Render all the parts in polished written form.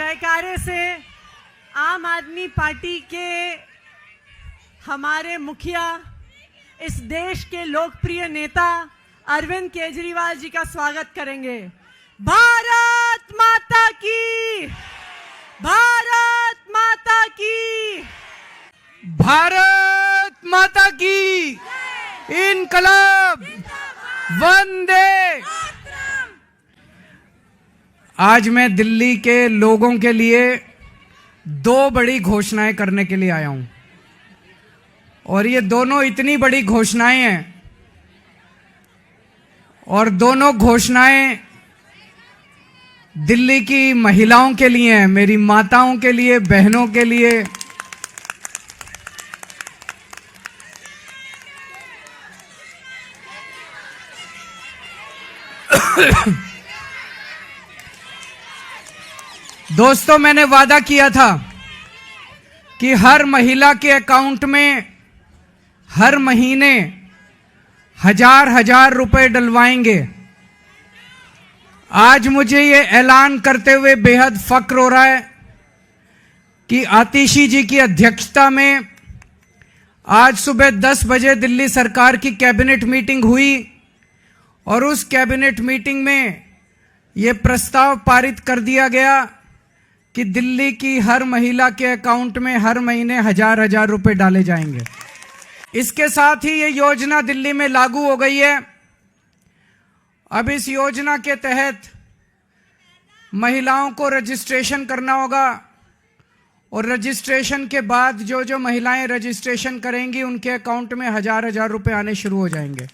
जयकारे से आम आदमी पार्टी के हमारे मुखिया, इस देश के लोकप्रिय नेता अरविंद केजरीवाल जी का स्वागत करेंगे। भारत माता की, भारत माता की, भारत माता की, इनकलाब, वंदे। आज मैं दिल्ली के लोगों के लिए दो बड़ी घोषणाएं करने के लिए आया हूं, और ये दोनों इतनी बड़ी घोषणाएं हैं, और दोनों घोषणाएं दिल्ली की महिलाओं के लिए हैं, मेरी माताओं के लिए, बहनों के लिए। दोस्तों, मैंने वादा किया था कि हर महिला के अकाउंट में हर महीने हजार रुपए डलवाएंगे। आज मुझे ये ऐलान करते हुए बेहद फक्र हो रहा है कि आतिशी जी की अध्यक्षता में आज सुबह 10 बजे दिल्ली सरकार की कैबिनेट मीटिंग हुई, और उस कैबिनेट मीटिंग में ये प्रस्ताव पारित कर दिया गया कि दिल्ली की हर महिला के अकाउंट में हर महीने हजार रुपए डाले जाएंगे। इसके साथ ही ये योजना दिल्ली में लागू हो गई है। अब इस योजना के तहत महिलाओं को रजिस्ट्रेशन करना होगा, और रजिस्ट्रेशन के बाद जो जो महिलाएं रजिस्ट्रेशन करेंगी उनके अकाउंट में हजार रुपए आने शुरू हो जाएंगे।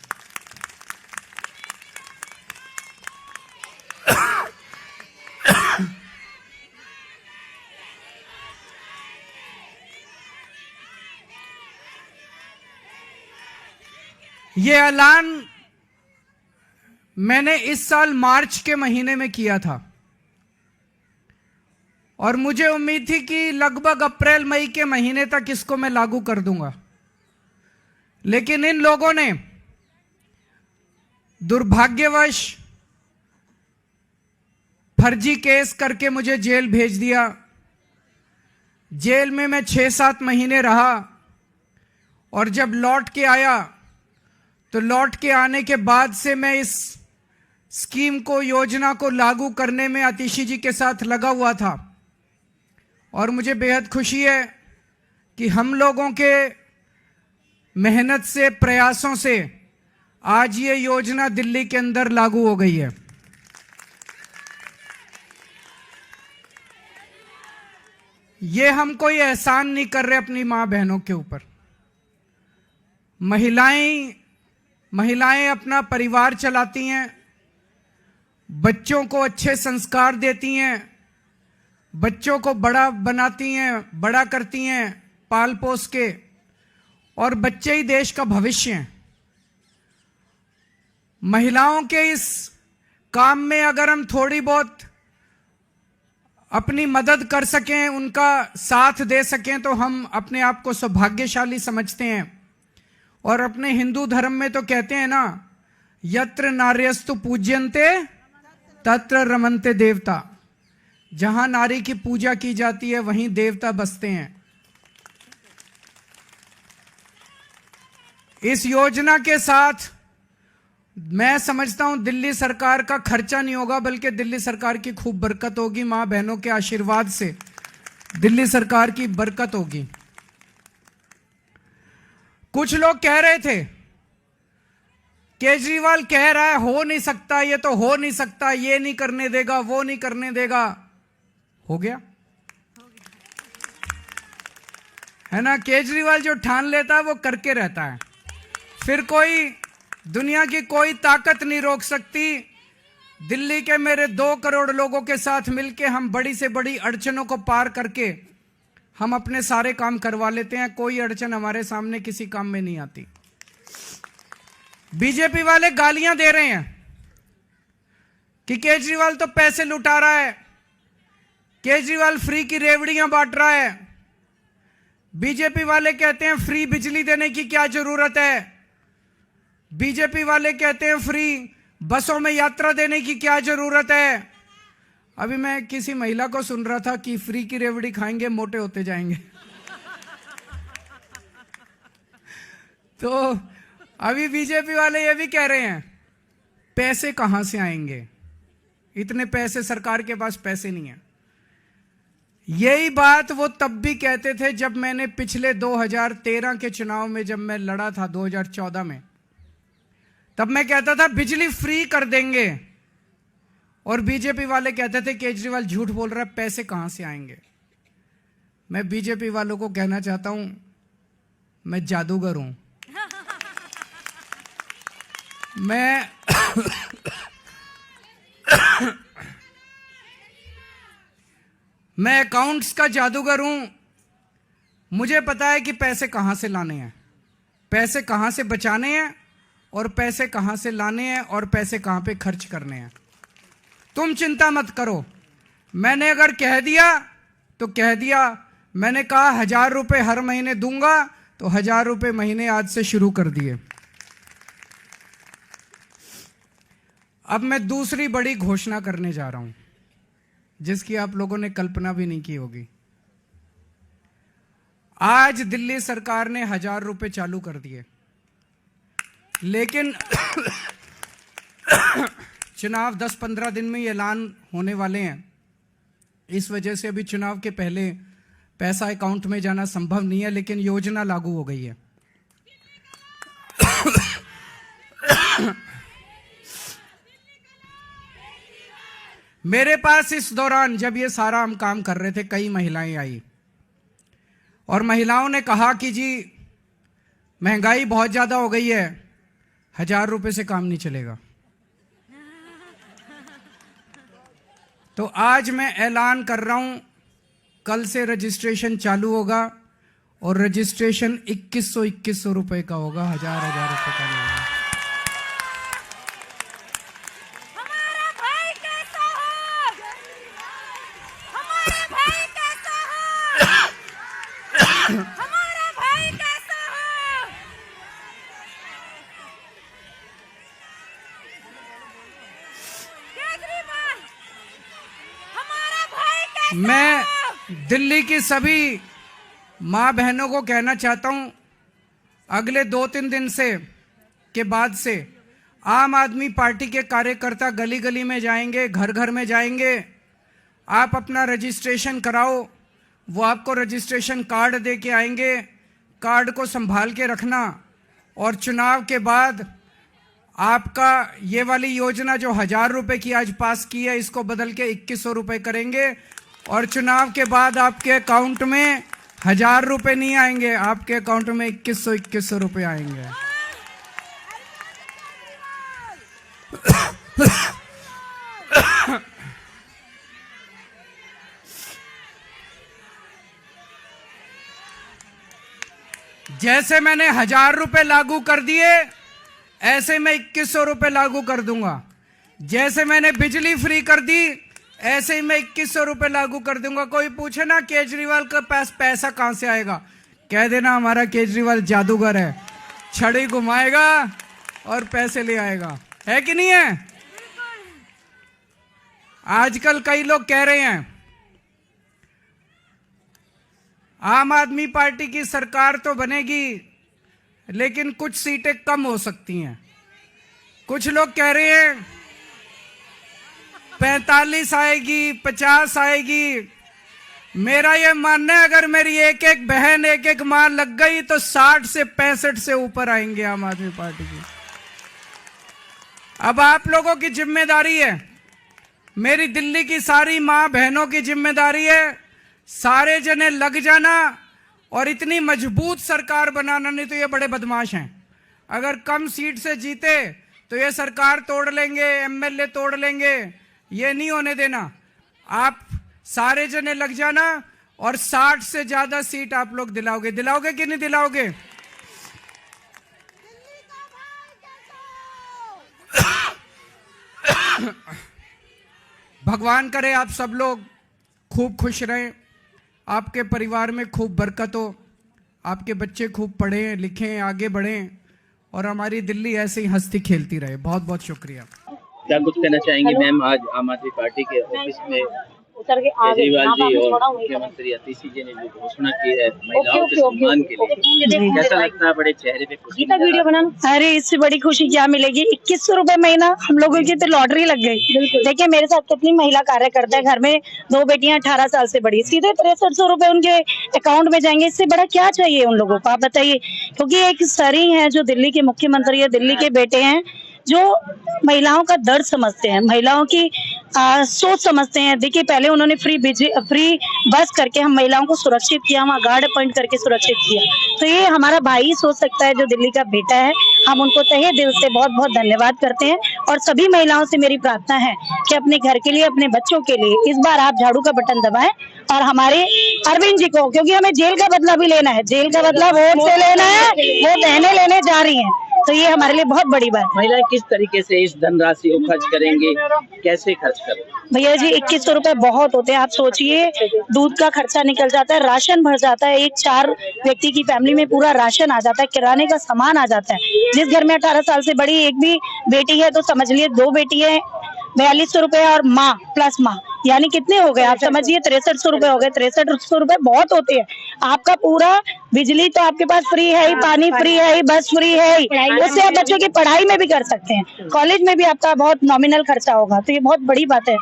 ये ऐलान मैंने इस साल मार्च के महीने में किया था, और मुझे उम्मीद थी कि लगभग अप्रैल मई के महीने तक इसको मैं लागू कर दूंगा। लेकिन इन लोगों ने दुर्भाग्यवश फर्जी केस करके मुझे जेल भेज दिया। जेल में मैं 6-7 महीने रहा, और जब लौट के आया तो लौट के आने के बाद से मैं इस स्कीम को, योजना को लागू करने में आतिशी जी के साथ लगा हुआ था। और मुझे बेहद खुशी है कि हम लोगों के मेहनत से, प्रयासों से आज ये योजना दिल्ली के अंदर लागू हो गई है। ये हम कोई एहसान नहीं कर रहे अपनी मां बहनों के ऊपर। महिलाएं अपना परिवार चलाती हैं, बच्चों को अच्छे संस्कार देती हैं, बच्चों को बड़ा बनाती हैं, बड़ा करती हैं पाल पोस के, और बच्चे ही देश का भविष्य हैं। महिलाओं के इस काम में अगर हम थोड़ी बहुत अपनी मदद कर सकें, उनका साथ दे सकें, तो हम अपने आप को सौभाग्यशाली समझते हैं। और अपने हिंदू धर्म में तो कहते हैं ना, यत्र नार्यस्तु पूज्यन्ते तत्र रमन्ते देवता। जहां नारी की पूजा की जाती है वहीं देवता बसते हैं। इस योजना के साथ मैं समझता हूं दिल्ली सरकार का खर्चा नहीं होगा, बल्कि दिल्ली सरकार की खूब बरकत होगी। मां बहनों के आशीर्वाद से दिल्ली सरकार की बरकत होगी। कुछ लोग कह रहे थे केजरीवाल कह रहा है हो नहीं सकता, ये तो हो नहीं सकता, ये नहीं करने देगा, वो नहीं करने देगा। हो गया है ना। केजरीवाल जो ठान लेता है वो करके रहता है, फिर कोई दुनिया की कोई ताकत नहीं रोक सकती। दिल्ली के मेरे 2 करोड़ लोगों के साथ मिलके हम बड़ी से बड़ी अड़चनों को पार करके हम अपने सारे काम करवा लेते हैं। कोई अड़चन हमारे सामने किसी काम में नहीं आती। बीजेपी वाले गालियां दे रहे हैं कि केजरीवाल तो पैसे लुटा रहा है, केजरीवाल फ्री की रेवड़ियां बांट रहा है। बीजेपी वाले कहते हैं फ्री बिजली देने की क्या जरूरत है, बीजेपी वाले कहते हैं फ्री बसों में यात्रा देने की क्या जरूरत है। अभी मैं किसी महिला को सुन रहा था कि फ्री की रेवड़ी खाएंगे मोटे होते जाएंगे। तो अभी बीजेपी वाले ये भी कह रहे हैं पैसे कहां से आएंगे, इतने पैसे, सरकार के पास पैसे नहीं है। यही बात वो तब भी कहते थे जब मैंने पिछले 2013 के चुनाव में जब मैं लड़ा था 2014 में, तब मैं कहता था बिजली फ्री कर देंगे, और बीजेपी वाले कहते थे केजरीवाल झूठ बोल रहा है, पैसे कहां से आएंगे। मैं बीजेपी वालों को कहना चाहता हूं, मैं जादूगर हूं। मैं अकाउंट्स का जादूगर हूं। मुझे पता है कि पैसे कहां से लाने हैं, पैसे कहां से बचाने हैं, और पैसे कहां से लाने हैं, और पैसे कहां पे खर्च करने हैं। तुम चिंता मत करो। मैंने अगर कह दिया तो कह दिया। मैंने कहा 1000 रुपए हर महीने दूंगा, तो 1000 रुपए महीने आज से शुरू कर दिए। अब मैं दूसरी बड़ी घोषणा करने जा रहा हूं, जिसकी आप लोगों ने कल्पना भी नहीं की होगी। आज दिल्ली सरकार ने 1000 रुपए चालू कर दिए, लेकिन चुनाव 10-15 दिन में ऐलान होने वाले हैं। इस वजह से अभी चुनाव के पहले पैसा अकाउंट में जाना संभव नहीं है, लेकिन योजना लागू हो गई है। मेरे पास इस दौरान जब ये सारा हम काम कर रहे थे, कई महिलाएं आई और महिलाओं ने कहा कि जी महंगाई बहुत ज्यादा हो गई है, 1000 रुपए से काम नहीं चलेगा। तो आज मैं ऐलान कर रहा हूं, कल से रजिस्ट्रेशन चालू होगा, और रजिस्ट्रेशन 2100 रुपए का होगा, 1000 रुपए का नहीं होगा। हमारा भाई कैसा हो? हमारा भाई कैसा हो? हमारा भाई कैसा हो? केजरीवाल, हमारा भाई कैसा हो? मैं दिल्ली की सभी मां बहनों को कहना चाहता हूं, अगले 2-3 दिन से के बाद से आम आदमी पार्टी के कार्यकर्ता गली गली में जाएंगे, घर घर में जाएंगे। आप अपना रजिस्ट्रेशन कराओ, वो आपको रजिस्ट्रेशन कार्ड दे के आएंगे। कार्ड को संभाल के रखना, और चुनाव के बाद आपका ये वाली योजना जो 1000 रुपए की आज पास की है, इसको बदल के 2100 रुपए करेंगे, और चुनाव के बाद आपके अकाउंट में 1000 रुपए नहीं आएंगे, आपके अकाउंट में 2100 रुपए आएंगे। जैसे मैंने 1000 रुपए लागू कर दिए, ऐसे मैं 2100 रुपए लागू कर दूंगा। जैसे मैंने बिजली फ्री कर दी, ऐसे ही मैं 2100 रुपए लागू कर दूंगा। कोई पूछे ना केजरीवाल के पास पैसा कहां से आएगा, कह देना हमारा केजरीवाल जादूगर है, छड़ी घुमाएगा और पैसे ले आएगा। है कि नहीं है? आजकल कई लोग कह रहे हैं आम आदमी पार्टी की सरकार तो बनेगी, लेकिन कुछ सीटें कम हो सकती हैं। कुछ लोग कह रहे हैं 45 आएगी, 50 आएगी। मेरा यह मानना है, अगर मेरी एक एक बहन, एक एक मां लग गई तो 60 से 65 से ऊपर आएंगे आम आदमी पार्टी की। अब आप लोगों की जिम्मेदारी है, मेरी दिल्ली की सारी मां बहनों की जिम्मेदारी है, सारे जने लग जाना और इतनी मजबूत सरकार बनाना। नहीं तो ये बड़े बदमाश हैं, अगर कम सीट से जीते तो ये सरकार तोड़ लेंगे, एमएलए तोड़ लेंगे। ये नहीं होने देना। आप सारे जने लग जाना और 60 से ज्यादा सीट आप लोग दिलाओगे। दिलाओगे कि नहीं दिलाओगे? भगवान करे आप सब लोग खूब खुश रहें, आपके परिवार में खूब बरकत हो, आपके बच्चे खूब पढ़ें लिखें, आगे बढ़ें, और हमारी दिल्ली ऐसे ही हंसती खेलती रहे। बहुत बहुत शुक्रिया। क्या कुछ कहना चाहेंगे मैम? आज आम आदमी पार्टी के ऑफिस में उतर के आ गए केजरीवाल जी और थोड़ा मुख्यमंत्री आतिशी जी ने जो घोषणा की है महिलाओं के सम्मान के लिए, कैसा लगता है? बड़े चेहरे पे खुशी गीता वीडियो बनाना। अरे इससे बड़ी खुशी क्या मिलेगी? 2100 रुपए महीना, हम लोगों की तो लॉटरी लग गई। देखिए मेरे साथ कितनी महिला कार्य करते हैं, घर में 2 बेटियां 18 साल से बड़ी, सीधे 6300 रुपए उनके अकाउंट में जाएंगे। इससे बड़ा क्या चाहिए उन लोगों को, आप बताइए। क्योंकि एक सर ही है जो दिल्ली के मुख्यमंत्री है, दिल्ली के बेटे हैं, जो महिलाओं का दर्द समझते हैं, महिलाओं की सोच समझते हैं। देखिए पहले उन्होंने फ्री बस करके हम महिलाओं को सुरक्षित किया, वहाँ गार्ड अपॉइंट करके सुरक्षित किया। तो ये हमारा भाई सोच सकता है जो दिल्ली का बेटा है। हम उनको तहे दिल से बहुत बहुत धन्यवाद करते हैं। और सभी महिलाओं से मेरी प्रार्थना है कि अपने घर के लिए, अपने बच्चों के लिए इस बार आप झाड़ू का बटन दबाएं और हमारे अरविंद जी को, क्योंकि हमें जेल का बदला भी लेना है, जेल का बदला वोट से लेना है, वो बहनें लेने जा रही हैं। तो ये हमारे लिए बहुत बड़ी बात है। महिलाएं किस तरीके से इस धनराशि को खर्च करेंगे, कैसे खर्च करें? भैया जी 2100 रुपए बहुत होते हैं। आप सोचिए दूध का खर्चा निकल जाता है, राशन भर जाता है, एक 4 व्यक्ति की फैमिली में पूरा राशन आ जाता है, किराने का सामान आ जाता है। जिस घर में 18 साल से बड़ी एक भी बेटी है तो समझ लिए 2 बेटी है, 4200 रुपए और माँ प्लस माँ, यानी कितने हो गए आप समझिए, 6300 रुपए हो गए। 6300 रुपए बहुत होते हैं। आपका पूरा बिजली तो आपके पास फ्री है ही, पानी फ्री है ही, बस फ्री है ही, उससे आप बच्चों की पढ़ाई में भी कर सकते हैं, कॉलेज में भी आपका बहुत नॉमिनल खर्चा होगा। तो ये बहुत बड़ी बात है।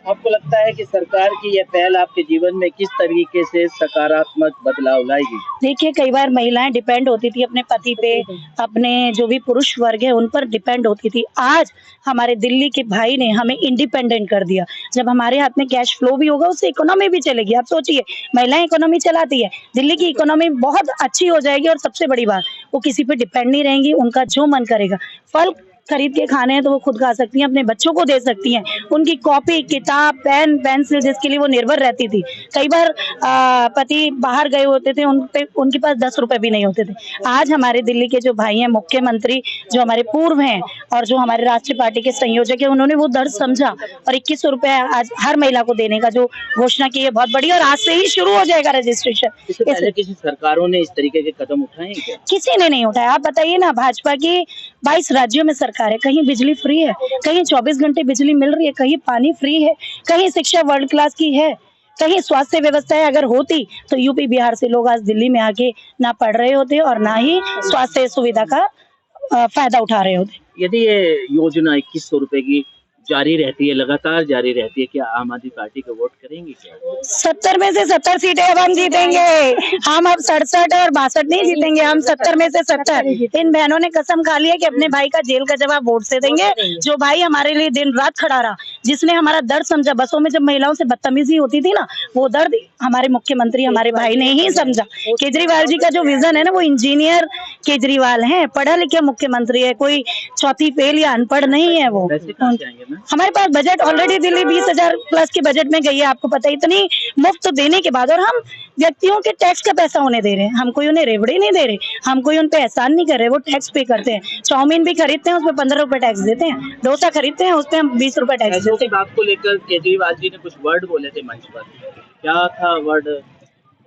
आपको लगता है कि सरकार की यह पहल आपके जीवन में किस तरीके से सकारात्मक बदलाव लाएगी? देखिए कई बार महिलाएं डिपेंड होती थी अपने पति पे, अपने जो भी पुरुष वर्ग है उन पर डिपेंड होती थी। आज हमारे दिल्ली के भाई ने हमें इंडिपेंडेंट कर दिया। जब हमारे हाथ में कैश फ्लो भी होगा उससे इकोनॉमी भी चलेगी। आप सोचिए महिलाएं इकोनॉमी चलाती है, दिल्ली की इकोनॉमी बहुत अच्छी हो जाएगी। और सबसे बड़ी बात, वो किसी पे डिपेंड नहीं रहेंगी, उनका जो मन करेगा, फल खरीद के खाने हैं तो वो खुद खा सकती हैं, अपने बच्चों को दे सकती हैं। उनकी कॉपी किताब पेन पेंसिल जिसके लिए वो निर्भर रहती थी, कई बार पति बाहर गए होते थे, उनके पास 10 रुपए भी नहीं होते थे। आज हमारे दिल्ली के जो भाई हैं, मुख्यमंत्री जो हमारे पूर्व हैं और जो हमारे राष्ट्रीय पार्टी के संयोजक है, उन्होंने वो दर्द समझा और 2100 रुपए आज हर महिला को देने का जो घोषणा की है बहुत बड़ी। और आज से ही शुरू हो जाएगा रजिस्ट्रेशन। किसी सरकारों ने इस तरीके के कदम उठाए क्या? किसी ने नहीं उठाया। आप बताइए ना, भाजपा की 22 राज्यों में सरकार है, कहीं बिजली फ्री है, कहीं 24 घंटे बिजली मिल रही है, कहीं पानी फ्री है, कहीं शिक्षा वर्ल्ड क्लास की है, कहीं स्वास्थ्य व्यवस्थाएं अगर होती तो यूपी बिहार से लोग आज दिल्ली में आके ना पढ़ रहे होते और ना ही स्वास्थ्य सुविधा का फायदा उठा रहे होते। यदि ये योजना 2100 रुपए की जारी रहती है, लगातार जारी रहती है, क्या आम आदमी पार्टी को वोट करेंगे क्या? 70 में से 70 सीटें अब हम जीतेंगे। हम अब 67 और 62 नहीं जीतेंगे, हम 70 में से 70। इन बहनों ने कसम खा ली है कि अपने भाई का जेल का जवाब वोट से देंगे। जो भाई हमारे लिए दिन रात खड़ा रहा, जिसने हमारा दर्द समझा, बसों में जब महिलाओं से बदतमीजी होती थी ना, वो दर्द हमारे मुख्यमंत्री हमारे भाई ने ही समझा। केजरीवाल जी का जो विजन है ना, वो इंजीनियर केजरीवाल है, पढ़ा लिखा मुख्यमंत्री है, कोई चौथी फेल या अनपढ़ नहीं है वो। हमारे पास बजट ऑलरेडी दिल्ली 20,000 प्लस के बजट में गई है, आपको पता है, इतनी मुफ्त देने के बाद। और हम व्यक्तियों के टैक्स का पैसा उन्हें दे रहे हैं, हम कोई उन्हें रेवड़ी नहीं दे रहे, हम कोई उन पे एहसान नहीं कर रहे, वो टैक्स पे करते हैं। चाउमीन भी खरीदते हैं उसपे 15 रुपए टैक्स देते हैं, डोसा खरीदते हैं उसपे हम 20 रुपए टैक्स देते हैं। बात को लेकर केजरीवाल जी ने कुछ वर्ड बोले थे मंच पर, क्या था वर्ड?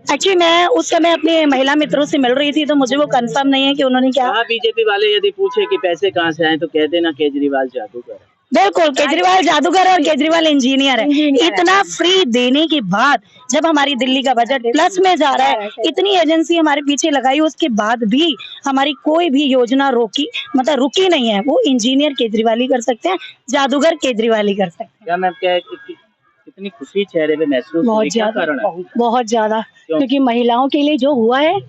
एक्चुअली मैं उस समय अपने महिला मित्रों से मिल रही थी तो मुझे वो कंफर्म नहीं है कि उन्होंने क्या। बीजेपी वाले यदि पूछे कि पैसे कहाँ से आए तो कह देना केजरीवाल जादूगर। बिल्कुल, केजरीवाल जादूगर और केजरीवाल इंजीनियर है। इतना फ्री देने के बाद जब हमारी दिल्ली का बजट प्लस में जा रहा है, इतनी एजेंसी हमारे पीछे लगाई, उसके बाद भी हमारी कोई भी योजना रुकी नहीं है। वो इंजीनियर केजरीवाल ही कर सकते हैं, जादूगर केजरीवाल ही कर सकते हैं। क्या मैम, क्या कितनी खुशी चेहरे पे महसूस बहुत ज्यादा, बहुत ज्यादा, क्योंकि महिलाओं के लिए जो हुआ है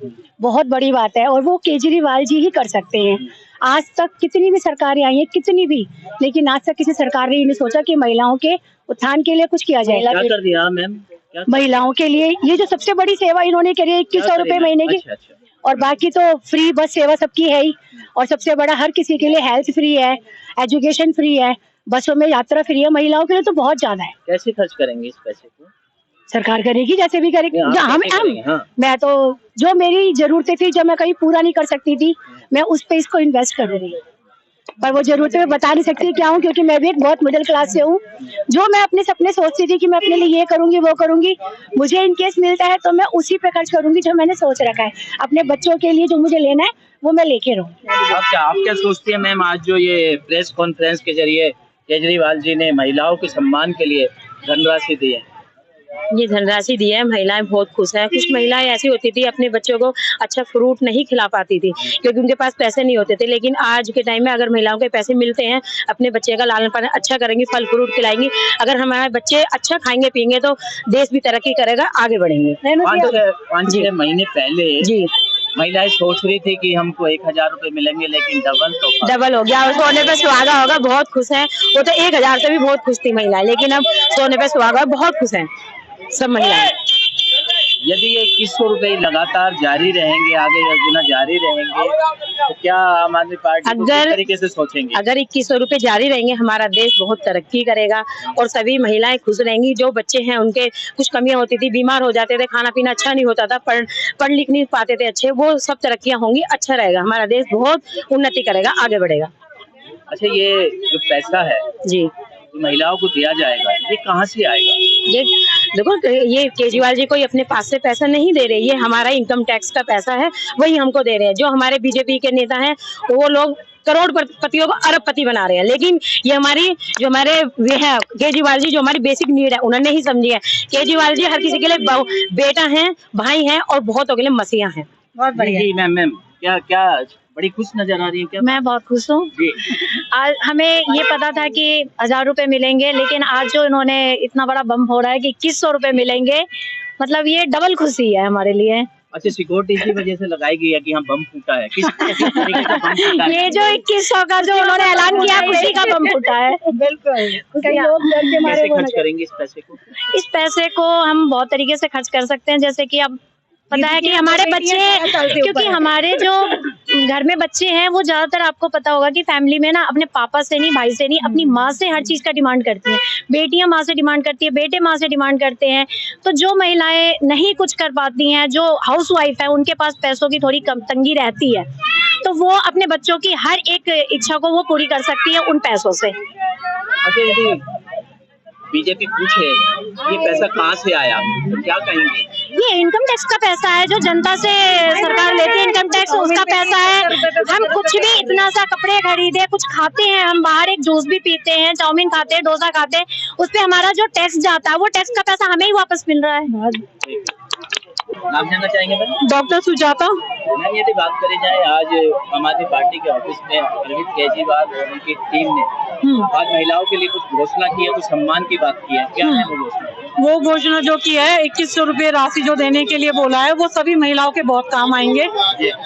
बहुत बड़ी बात है और वो केजरीवाल जी ही कर सकते हैं। आज तक कितनी भी सरकारें आई हैं, कितनी भी, लेकिन आज तक किसी सरकार ने नहीं सोचा कि महिलाओं के उत्थान के लिए कुछ किया जाए। क्या कर दिया मैम? महिलाओं के लिए ये जो सबसे बड़ी सेवा इन्होंने करी है 2100 रुपए महीने की। अच्छा। और बाकी तो फ्री बस सेवा सबकी है ही, और सबसे बड़ा हर किसी के लिए हेल्थ फ्री है, एजुकेशन फ्री है, बसों में यात्रा फ्री है। महिलाओं के लिए तो बहुत ज्यादा है। कैसे खर्च करेंगे इस पैसे को? सरकार करेगी जैसे भी करेगी। मैं तो जो मेरी जरूरतें थी, जो मैं कहीं पूरा नहीं कर सकती थी, मैं उस पे इसको इन्वेस्ट कर रही हूँ। पर वो जरूरतें मैं बता नहीं सकती क्या हूँ, क्योंकि मैं भी एक बहुत मिडिल क्लास से हूँ। जो मैं अपने सपने सोचती थी कि मैं अपने लिए ये करूंगी वो करूंगी, मुझे इन केस मिलता है तो मैं उसी पे खर्च करूंगी जो मैंने सोच रखा है। अपने बच्चों के लिए जो मुझे लेना है वो मैं लेके रहूँ। आप क्या सोचती है मैम, आज जो ये प्रेस कॉन्फ्रेंस के जरिए केजरीवाल जी ने महिलाओं के सम्मान के लिए धनराशि दी है। ये धनराशि दी है, महिलाएं बहुत खुश है। कुछ महिलाएं ऐसी होती थी अपने बच्चों को अच्छा फ्रूट नहीं खिला पाती थी क्योंकि उनके पास पैसे नहीं होते थे, लेकिन आज के टाइम में अगर महिलाओं के पैसे मिलते हैं, अपने बच्चे का लालन पालन अच्छा करेंगी, फल फ्रूट खिलाएंगी, अगर हमारे बच्चे अच्छा खाएंगे पिएंगे तो देश भी तरक्की करेगा, आगे बढ़ेंगे। 5-6 महीने पहले जी महिलाएं सोच रही थी कि हमको 1000 रुपए मिलेंगे, लेकिन डबल हो गया और सोने पे सुहागा होगा, बहुत खुश है। वो तो 1000 से भी बहुत खुश थी महिलाएं, लेकिन अब सोने पे सुहागा, बहुत खुश है सब महिलाएं। यदि ये 2100 रुपए लगातार जारी रहेंगे, आगे योजना जारी रहेंगे, तो क्या आम आदमी पार्टी को किस तरीके से सोचेंगे? अगर 2100 रुपए जारी रहेंगे, हमारा देश बहुत तरक्की करेगा और सभी महिलाएं खुश रहेंगी। जो बच्चे हैं उनके कुछ कमियां होती थी, बीमार हो जाते थे, खाना पीना अच्छा नहीं होता था, पढ़ लिख नहीं पाते थे अच्छे, वो सब तरक्कियां होंगी, अच्छा रहेगा, हमारा देश बहुत उन्नति करेगा, आगे बढ़ेगा। अच्छा, ये जो पैसा है जी महिलाओं को दिया जाएगा, ये कहाँ से आएगा? ये देखो, ये केजरीवाल जी कोई अपने पास से पैसा नहीं दे रहे, ये हमारा इनकम टैक्स का पैसा है, वही हमको दे रहे हैं। जो हमारे बीजेपी के नेता हैं वो लोग करोड़पतियों को अरबपति बना रहे हैं, लेकिन ये जो हमारे है केजरीवाल जी, जो हमारी बेसिक नीड है उन्होंने ही समझी है। केजरीवाल जी हर किसी के लिए बेटा है, भाई है और बहुतों के लिए मसीहा है। बहुत बढ़िया। मैम क्या बड़ी खुश नजर आ रही है क्या? मैं बहुत खुश हूँ। आज हमें ये पता था कि 1000 रुपए मिलेंगे, लेकिन आज जो इन्होंने इतना बड़ा बम फोड़ा है कि 2100 रुपए मिलेंगे, मतलब ये डबल खुशी है हमारे लिए। अच्छा, सिक्योरिटी इसी वजह से लगाई गई है कि हम बम फूटा है? किस तरीके से बम फूटा है? ये जो 2100 का जो उन्होंने ऐलान किया, खुशी का बम फूटा है। बिल्कुल। कैसे खर्च करेंगे इस पैसे को? इस पैसे को हम बहुत तरीके से खर्च कर सकते हैं, जैसे कि अब पता है कि हमारे बच्चे, क्योंकि हमारे जो घर में बच्चे हैं वो ज्यादातर आपको पता होगा कि फैमिली में ना अपने पापा से नहीं, भाई से नहीं, अपनी माँ से हर चीज का डिमांड करती हैं। बेटियां माँ से डिमांड करती है, बेटे माँ से डिमांड करते हैं। तो जो महिलाएं नहीं कुछ कर पाती हैं, जो हाउस वाइफ है, उनके पास पैसों की थोड़ी कम तंगी रहती है, तो वो अपने बच्चों की हर एक इच्छा को वो पूरी कर सकती है उन पैसों से। अच्छा, यदि बीजेपी पूछे ये पैसा कहाँ से आया तो क्या कहेंगे? ये इनकम टैक्स का पैसा है जो जनता से सरकार लेती है, इनकम टैक्स उसका पैसा है। हम कुछ भी इतना सा कपड़े खरीदे, कुछ खाते हैं, हम बाहर एक जूस भी पीते हैं, चाउमीन खाते हैं, डोसा खाते हैं, उस पे हमारा जो टैक्स जाता है वो टैक्स का पैसा हमें ही वापस मिल रहा है। नाम जानना चाहेंगे मैम? डॉक्टर सुजाता। मैम, यदि बात करी जाए, आज आम आदमी पार्टी के ऑफिस में अरविंद केजरीवाल और उनकी टीम ने आज महिलाओं के लिए कुछ घोषणा की है, कुछ सम्मान की बात की है, क्या है वो घोषणा? वो घोषणा जो की है 2100 रुपए राशि जो देने के लिए बोला है, वो सभी महिलाओं के बहुत काम आएंगे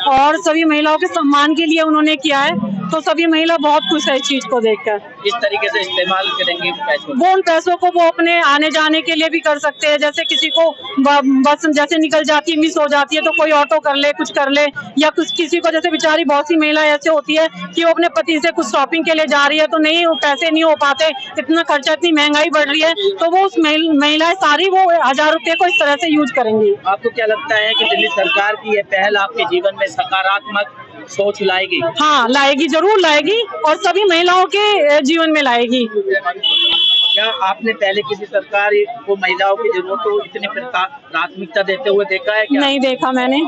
और सभी महिलाओं के सम्मान के लिए उन्होंने किया है, तो सभी महिला बहुत खुश है इस चीज को देखकर। किस तरीके से इस्तेमाल करेंगे वो उन पैसों को वो अपने आने जाने के लिए भी कर सकते हैं, जैसे किसी को बस जैसे निकल जाती है, मिस हो जाती है, तो कोई ऑटो कर ले, कुछ कर ले, या कुछ किसी को जैसे बेचारी बहुत सी महिला ऐसे होती है कि वो अपने पति से कुछ शॉपिंग के लिए जा रही है तो नहीं, पैसे नहीं हो पाते, इतना खर्चा, इतनी महंगाई बढ़ रही है, तो वो उस महिलाएं सारी वो 1000 रुपए को इस तरह से यूज करेंगी। आपको क्या लगता है कि दिल्ली सरकार की ये पहल आपके जीवन में सकारात्मक सोच लाएगी? हाँ, लाएगी, जरूर लाएगी और सभी महिलाओं के जीवन में लाएगी। क्या आपने पहले किसी सरकार को महिलाओं की जरूरतों को इतनी प्राथमिकता देते हुए देखा है क्या? नहीं देखा मैंने।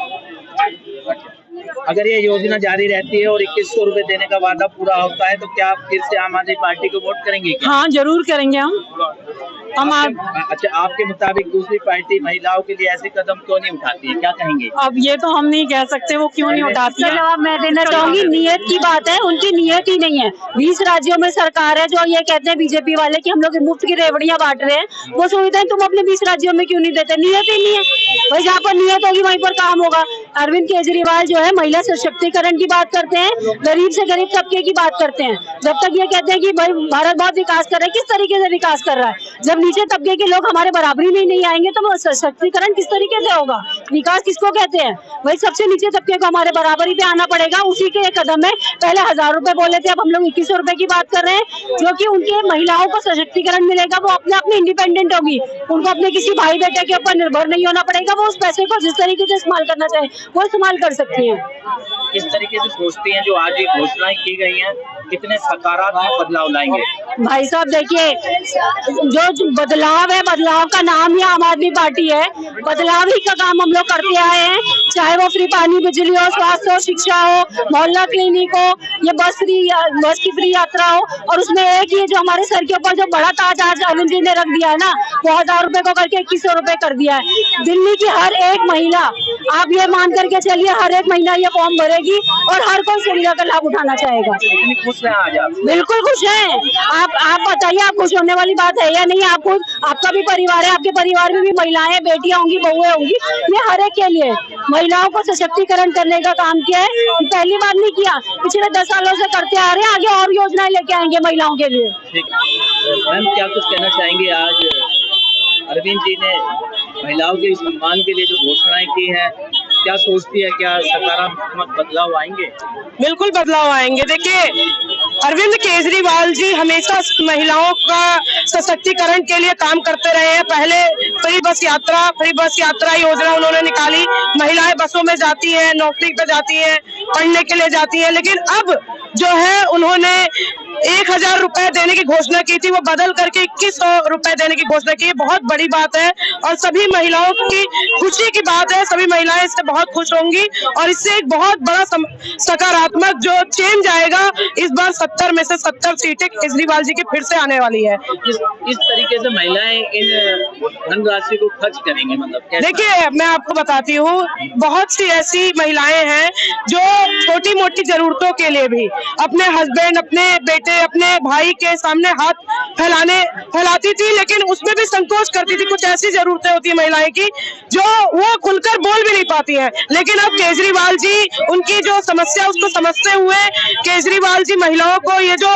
अगर ये योजना जारी रहती है और 2100 रुपए देने का वादा पूरा होता है, तो क्या आप फिर से आम आदमी पार्टी को वोट करेंगे क्या? हाँ, जरूर करेंगे हम अच्छा, आपके मुताबिक दूसरी पार्टी महिलाओं के लिए ऐसे कदम क्यों नहीं उठाती है, क्या कहेंगे? अब ये तो हम नहीं कह सकते वो क्यों नहीं उठाती है। जवाब मैं देना चाहूंगी, नियत की बात है, उनकी नियत ही नहीं है। 20 राज्यों में सरकार है जो ये कहते हैं बीजेपी वाले कि हम लोग मुफ्त की रेवड़ियां बांट रहे हैं, वो सुविधाएं तुम अपने 20 राज्यों में क्यों नहीं देते? नियत ही नहीं है भाई, जहाँ पर नियत होगी वहीं पर काम होगा। अरविंद केजरीवाल जो है महिला सशक्तिकरण की बात करते हैं, गरीब से गरीब तबके की बात करते हैं। जब तक ये कहते हैं कि भाई भारत बहुत विकास कर रहा है, किस तरीके से विकास कर रहा है? जब नीचे तबके के लोग हमारे बराबरी में नहीं आएंगे तो सशक्तिकरण किस तरीके से होगा? विकास किसको कहते हैं? वही सबसे नीचे तबके को हमारे बराबरी पे आना पड़ेगा, उसी के एक कदम में। पहले 1000 रुपए बोले थे, अब हम लोग 2100 रुपए की बात कर रहे हैं, जो कि उनके महिलाओं को सशक्तिकरण मिलेगा, वो अपने अपने इंडिपेंडेंट होगी, उनको अपने किसी भाई बेटे के ऊपर निर्भर नहीं होना पड़ेगा, वो उस पैसे को जिस तरीके से इस्तेमाल करना चाहे वो इस्तेमाल कर सकती है। किस तरीके से सोचती हैं जो आज ये घोषणाएं की गई हैं, कितने सकारात्मक बदलाव लाएंगे? भाई साहब देखिए, जो बदलाव है, बदलाव का नाम ही आम आदमी पार्टी है। बदलाव ही का काम हम लोग करते आए हैं, चाहे वो फ्री पानी, बिजली हो, स्वास्थ्य हो, शिक्षा हो, मोहल्ला क्लिनिक हो, ये बस की फ्री यात्रा हो। और उसमें एक ही जो हमारे सर के ऊपर जो बड़ा ताज आज अरविंद जी ने रख दिया है ना, वो 1000 रुपए को करके 2100 रुपए कर दिया है। दिल्ली की हर एक महिला, आप ये मान करके चलिए, हर एक महीना ये फॉर्म भरेगी और हर कोई सुविधा का लाभ उठाना चाहेगा। कितनी खुश हैं आज आप? बिल्कुल खुश हैं। आप बताइए, आप खुश होने वाली बात है या नहीं? आपको, आपका भी परिवार है, आपके परिवार में भी महिलाएं, बेटियां होंगी, बहुएं होंगी। ये हर एक के लिए महिलाओं को सशक्तिकरण करने का काम किया है। पहली बार नहीं किया, पिछले 10 सालों से करते आ रहे हैं। आगे और योजनाएं लेके आएंगे महिलाओं के लिए। मैम, क्या कुछ कहना चाहेंगे? आज अरविंद जी ने महिलाओं के सम्मान के लिए जो घोषणाएं की हैं, क्या सोचती है, क्या सकारात्मक बदलाव आएंगे? बिल्कुल बदलाव आएंगे। देखिए, अरविंद केजरीवाल जी हमेशा महिलाओं का सशक्तिकरण के लिए काम करते रहे हैं। पहले फ्री बस यात्रा योजना उन्होंने निकाली। महिलाएं बसों में जाती हैं, नौकरी पे जाती हैं, पढ़ने के लिए जाती हैं। लेकिन अब जो है, उन्होंने 1000 रुपए देने की घोषणा की थी, वो बदल करके 2100 रुपए देने की घोषणा की। बहुत बड़ी बात है और सभी महिलाओं की खुशी की बात है। सभी महिलाएं इससे बहुत खुश होंगी और इससे एक बहुत बड़ा सकारात्मक जो चेंज आएगा। इस बार 70 में से 70 सीटें केजरीवाल जी की फिर से आने वाली है। किस तरीके से महिलाएं इन धनराशि को खर्च करेंगे, मतलब कैसे? देखिए, मैं आपको बताती हूँ, बहुत सी ऐसी महिलाएं हैं जो छोटी मोटी जरूरतों के लिए भी अपने हस्बैंड, अपने बेटे, अपने भाई के सामने हाथ फैलाती थी, लेकिन उसमें भी संकोच करती थी। कुछ ऐसी जरूरतें होती है महिलाएं की जो वो खुलकर बोल भी नहीं पाती हैं। लेकिन अब केजरीवाल जी उनकी जो समस्या उसको समझते हुए केजरीवाल जी महिलाओं को ये जो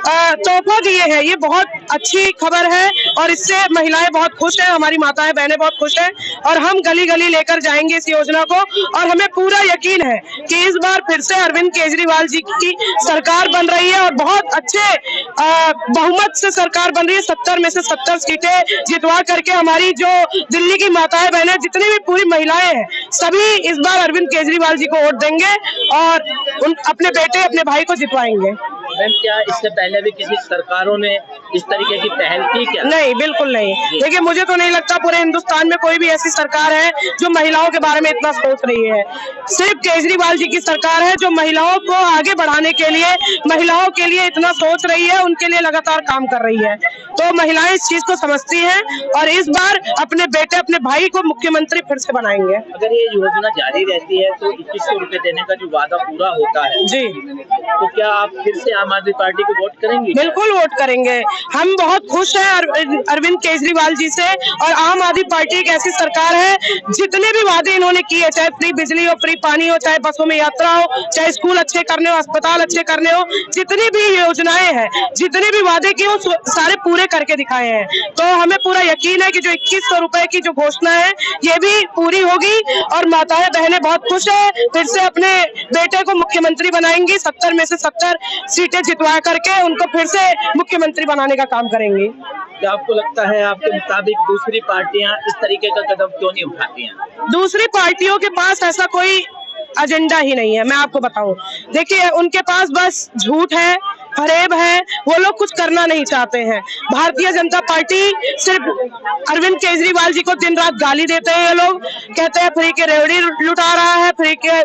तोहफा दिए हैं, ये बहुत अच्छी खबर है और इससे महिलाएं बहुत खुश हैं, हमारी माताएं बहनें बहुत खुश हैं। और हम गली गली लेकर जाएंगे इस योजना को और हमें पूरा यकीन है कि इस बार फिर से अरविंद केजरीवाल जी की सरकार बन रही है और बहुत अच्छे बहुमत से सरकार बन रही है। 70 में से 70 सीटें जितवा करके हमारी जो दिल्ली की माताएं बहनें, जितनी भी पूरी महिलाएं हैं, सभी इस बार अरविंद केजरीवाल जी को वोट देंगे और अपने बेटे, अपने भाई को जितवाएंगे। मैम, क्या इससे पहले भी किसी सरकारों ने इस तरीके की पहल की क्या? नहीं, बिल्कुल नहीं। देखिए, मुझे तो नहीं लगता पूरे हिंदुस्तान में कोई भी ऐसी सरकार है जो महिलाओं के बारे में इतना सोच रही है। सिर्फ केजरीवाल जी की सरकार है जो महिलाओं को आगे बढ़ाने के लिए, महिलाओं के लिए इतना सोच रही है, उनके लिए लगातार काम कर रही है। तो महिलाएं इस चीज को समझती हैं और इस बार अपने बेटे, अपने भाई को मुख्यमंत्री फिर से बनाएंगे। अगर ये योजना जारी रहती है तो 2100 रुपए देने का जो वादा पूरा होता है जी, तो क्या आप फिर से आम आदमी पार्टी को वोट करेंगे? बिल्कुल वोट करेंगे। हम बहुत खुश हैं अरविंद केजरीवाल जी से और आम आदमी पार्टी एक ऐसी सरकार है, जितने भी वादे इन्होंने किए, चाहे फ्री बिजली हो, फ्री पानी हो, चाहे बसों में यात्रा हो, चाहे स्कूल अच्छे करने हो, अस्पताल अच्छे करने हो, जितनी भी योजनाएं हैं, जितने भी वादे किए, वो सारे पूरे करके दिखाए हैं। तो हमें पूरा यकीन है कि जो 2100 रुपए की जो घोषणा है, ये भी पूरी होगी और माताएं बहनें बहुत खुश है, फिर से अपने बेटे को मुख्यमंत्री बनाएंगी। 70 में से 70 सीटें जितवा करके उनको फिर से मुख्यमंत्री बनाने का काम करेंगे। क्या आपको लगता है, आपके मुताबिक दूसरी पार्टियां इस तरीके का कदम क्यों नहीं उठाती हैं? दूसरी पार्टियों के पास ऐसा कोई एजेंडा ही नहीं है। मैं आपको बताऊं, देखिए, उनके पास बस झूठ है, फरेब है, वो लोग कुछ करना नहीं चाहते हैं। भारतीय जनता पार्टी सिर्फ अरविंद केजरीवाल जी को दिन रात गाली देते हैं। ये लोग कहते हैं फ्री के रेवड़ी लुटा रहा है, फ्री के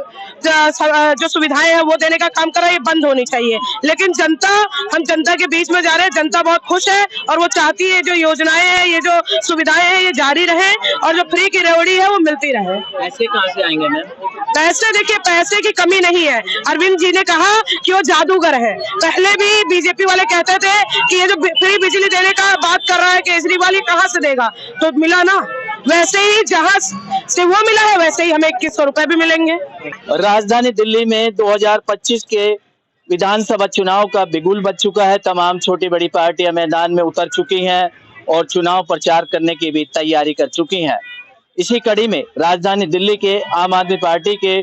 जो सुविधाएं हैं वो देने का काम कर रहा है, ये बंद होनी चाहिए। लेकिन जनता, हम जनता के बीच में जा रहे हैं, जनता बहुत खुश है और वो चाहती है जो योजनाएं हैं, ये जो सुविधाएं हैं, ये जारी रहे और जो फ्री की रेवड़ी है वो मिलती रहे। पैसे कहाँ से आएंगे मैम? पैसे, देखिए, पैसे की कमी नहीं है। अरविंद जी ने कहा कि वो जादूगर है। पहले भी बीजेपी वाले कहते थे कि ये जो फ्री बिजली देने का बात कर रहा है केजरीवाल, ये कहाँ से देगा, तो मिला ना। वैसे ही जहाँ से वो मिला है, वैसे ही हमें 2100 रुपए भी मिलेंगे। राजधानी दिल्ली में 2025 के विधानसभा चुनाव का बिगुल बज चुका है। तमाम छोटी बड़ी पार्टियां मैदान में उतर चुकी हैं और चुनाव प्रचार करने की भी तैयारी कर चुकी हैं। इसी कड़ी में राजधानी दिल्ली के आम आदमी पार्टी के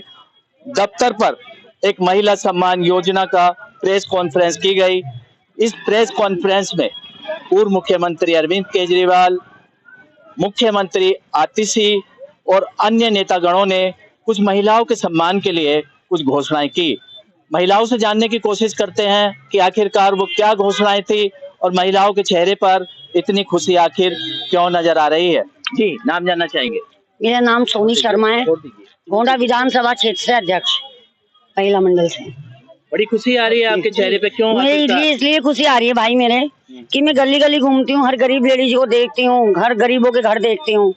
दफ्तर पर एक महिला सम्मान योजना का प्रेस कॉन्फ्रेंस की गई। इस प्रेस कॉन्फ्रेंस में पूर्व मुख्यमंत्री अरविंद केजरीवाल, मुख्यमंत्री आतिशी और अन्य नेतागणों ने कुछ महिलाओं के सम्मान के लिए कुछ घोषणाएं की। महिलाओं से जानने की कोशिश करते हैं कि आखिरकार वो क्या घोषणाएं थी और महिलाओं के चेहरे पर इतनी खुशी आखिर क्यों नजर आ रही है। जी, नाम जानना चाहेंगे? मेरा नाम सोनी शर्मा है, गोंडा विधानसभा क्षेत्र से अध्यक्ष, महिला मंडल से। बड़ी खुशी आ रही है आपके चेहरे पे, क्यों? मेरे इसलिए खुशी आ रही है भाई मेरे कि मैं गली गली घूमती हूँ, हर गरीब लेडीज को देखती हूँ, घर गरीबों के घर देखती हूँ।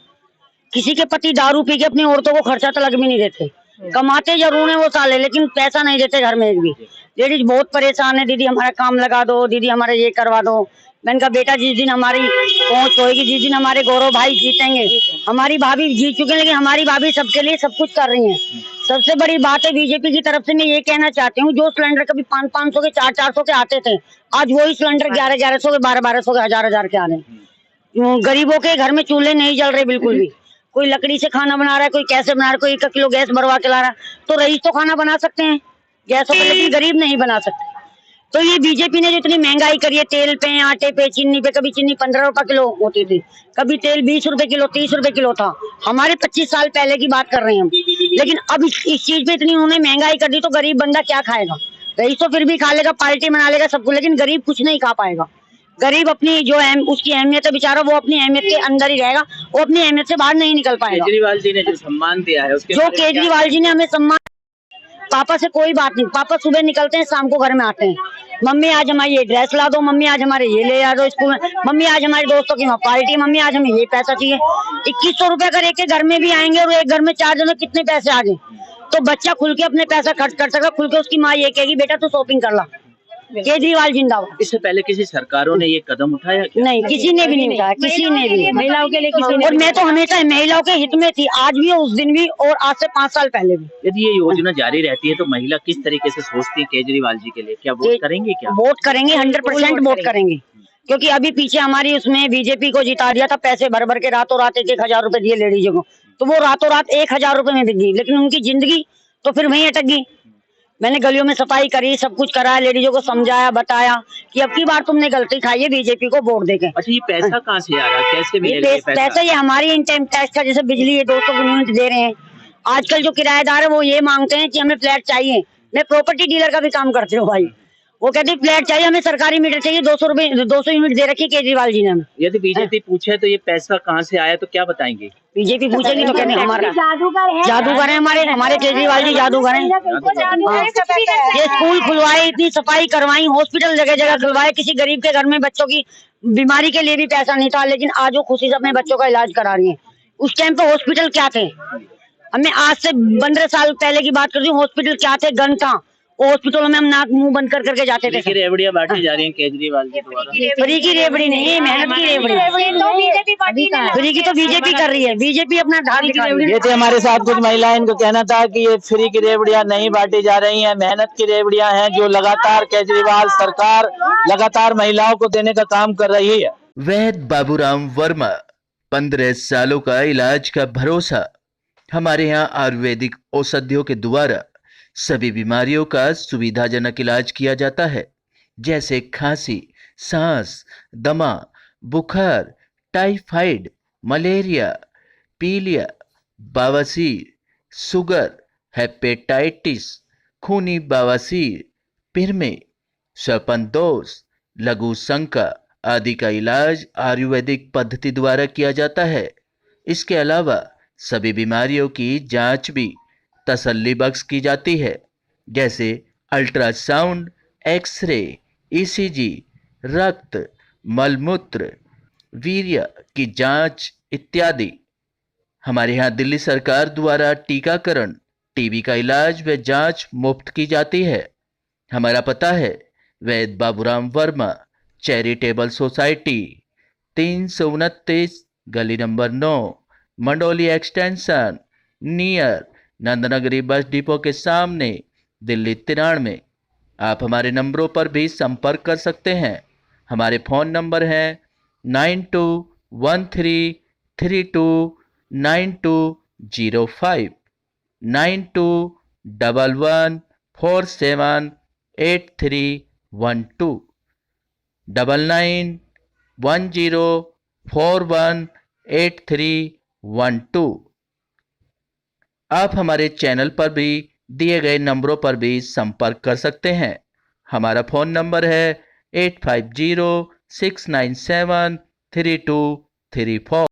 किसी के पति दारू पी के अपनी औरतों को खर्चा तलक भी नहीं देते, कमाते जरूर है वो साले, लेकिन पैसा नहीं देते घर में एक भी। लेडीज बहुत परेशान है, दीदी हमारा काम लगा दो, दीदी हमारा ये करवा दो। मैंने कहा बेटा जिस दिन हमारी पहुंच होगी, जिस दिन हमारे गौरव भाई जीतेंगे, हमारी भाभी जीत चुके हैं लेकिन हमारी भाभी सबके लिए सब कुछ कर रही है। सबसे बड़ी बात है बीजेपी की तरफ से मैं ये कहना चाहती हूँ, जो सिलेंडर कभी 500 के 400 के आते थे, आज वही सिलेंडर 1100 के 1200 के 1000 के आ रहे हैं। गरीबों के घर में चूल्हे नहीं जल रहे बिल्कुल भी। कोई लकड़ी से खाना बना रहा है, कोई कैसे बना रहा है, कोई 1 किलो गैस भरवा के ला रहा है। तो रईस तो खाना बना सकते हैं गैसों पर, लेकिन गरीब नहीं बना सकते। तो ये बीजेपी ने जो इतनी महंगाई करी है, तेल पे, आटे पे, चीनी पे, कभी चीनी 15 रुपए किलो होती थी, कभी तेल 20 रुपए किलो, 30 रुपए किलो था। हमारे 25 साल पहले की बात कर रहे हैं हम। लेकिन अब इस चीज पे इतनी उन्होंने महंगाई कर दी तो गरीब बंदा क्या खाएगा? रईस तो फिर भी खा लेगा, पार्टी मना लेगा सबको, लेकिन गरीब कुछ नहीं खा पाएगा। गरीब अपनी जो उसकी अहमियत है बेचारा, वो अपनी अहमियत के अंदर ही रहेगा, वो अपनी अहमियत से बाहर नहीं निकल पाएगा। केजरीवाल जी ने जो सम्मान दिया है उसके जो केजरीवाल जी ने हमें सम्मान, पापा से कोई बात नहीं। पापा सुबह निकलते हैं, शाम को घर में आते हैं, मम्मी आज हमारी ये ड्रेस ला दो, मम्मी आज हमारे ये ले आ दो स्कूल में, मम्मी आज हमारे दोस्तों की वहाँ पार्टी, मम्मी आज हमें ये पैसा चाहिए। 2100 रुपए अगर एक घर में भी आएंगे और एक घर में 4 जनों कितने पैसे आ गए, तो बच्चा खुल के अपने पैसा खर्च कर सका। खुल के उसकी माँ ये कहेगी बेटा तू शॉपिंग कर ला। केजरीवाल जिंदाबाद। इससे पहले किसी सरकारों ने ये कदम उठाया क्या? नहीं, किसी ने भी नहीं उठाया, किसी ने भी, महिलाओं के लिए किसी ने। और मैं तो हमेशा महिलाओं के हित में थी, आज भी, उस दिन भी, और आज से 5 साल पहले भी। यदि ये योजना जारी रहती है तो महिला किस तरीके से सोचती है केजरीवाल जी के लिए? क्या वोट करेंगे? क्या वोट करेंगे? 100% वोट करेंगे, क्योंकि अभी पीछे हमारी उसमें बीजेपी को जिता दिया था, पैसे भर भर के रातों रात 1,000 रुपए दिए लेडीजों को, तो वो रातों रात 1,000 रुपए में बिक गई, लेकिन उनकी जिंदगी तो फिर वहीं अटक गई। मैंने गलियों में सफाई करी, सब कुछ कराया, लेडीजों को समझाया, बताया कि अब की बार तुमने गलती खाई है बीजेपी को वोट देके। अच्छा, ये पैसा कहाँ से आ रहा है, कैसे मिलेगा ये पैसा? ये हमारी इनकम टैक्स का, जैसे बिजली ये 200 यूनिट दे रहे हैं। आजकल जो किराएदार है वो ये मांगते हैं कि हमें फ्लैट चाहिए। मैं प्रॉपर्टी डीलर का भी काम करती हूँ भाई, वो कहते हैं फ्लैट चाहिए हमें, सरकारी मीटर चाहिए। 200 यूनिट दे रखी है केजरीवाल जी ने हमें। यदि बीजेपी पूछे तो ये पैसा कहाँ से आया तो क्या बताएंगे? बीजेपी पूछेगी तो कहते हमारा जादूगर है, हमारे केजरीवाल जी जादूगर हैं। ये स्कूल खुलवाए, इतनी सफाई करवाई, हॉस्पिटल जगह जगह खुलवाए। किसी गरीब के घर में बच्चों की बीमारी के लिए भी पैसा नहीं था, लेकिन आज वो खुशी से अपने बच्चों का इलाज करा रही है। उस टाइम पे हॉस्पिटल क्या थे? हमें आज से 15 साल पहले की बात करती हूँ, हॉस्पिटल क्या थे, गन था। हॉस्पिटलों में हम नाक मुंह बंद कर करके जाते थे। रेवड़ियां बांटी जा रही हैं केजरीवाल जी द्वारा। फ्री की रेवड़ी नहीं है, मेहनत की रेवड़ी। फ्री की तो बीजेपी कर रही है, बीजेपी अपना ढाल दिखा रही है। ये थे हमारे साथ कुछ महिलाएं, इनको कहना था कि ये फ्री की रेवड़ियां नहीं बांटी जा रही हैं, मेहनत की रेवड़ियां हैं जो लगातार केजरीवाल सरकार लगातार महिलाओं को देने का काम कर रही है। वैद्य बाबूराम वर्मा, 15 सालों का इलाज का भरोसा। हमारे यहाँ आयुर्वेदिक औषधियों के द्वारा सभी बीमारियों का सुविधाजनक इलाज किया जाता है, जैसे खांसी, सांस, दमा, बुखार, टाइफाइड, मलेरिया, पीलिया, बवासीर, शुगर, हेपेटाइटिस, खूनी बवासीर, पिरमे, श्वसन लघु शंका आदि का इलाज आयुर्वेदिक पद्धति द्वारा किया जाता है। इसके अलावा सभी बीमारियों की जांच भी तसल्ली बख्श की जाती है, जैसे अल्ट्रासाउंड, एक्सरे, ईसीजी, रक्त, मलमूत्र, वीर्य की जांच इत्यादि। हमारे यहाँ दिल्ली सरकार द्वारा टीकाकरण, टीबी का इलाज व जांच मुफ्त की जाती है। हमारा पता है वैद्य बाबूराम वर्मा, चैरिटेबल सोसाइटी, 329 गली number 9, Mandoli extension, near Nand Nagri bus depot के सामने, दिल्ली 93। आप हमारे नंबरों पर भी संपर्क कर सकते हैं। हमारे फ़ोन नंबर हैं 9213329205, 9211478312, 9910418312। आप हमारे चैनल पर भी दिए गए नंबरों पर भी संपर्क कर सकते हैं। हमारा फ़ोन नंबर है 8506973234।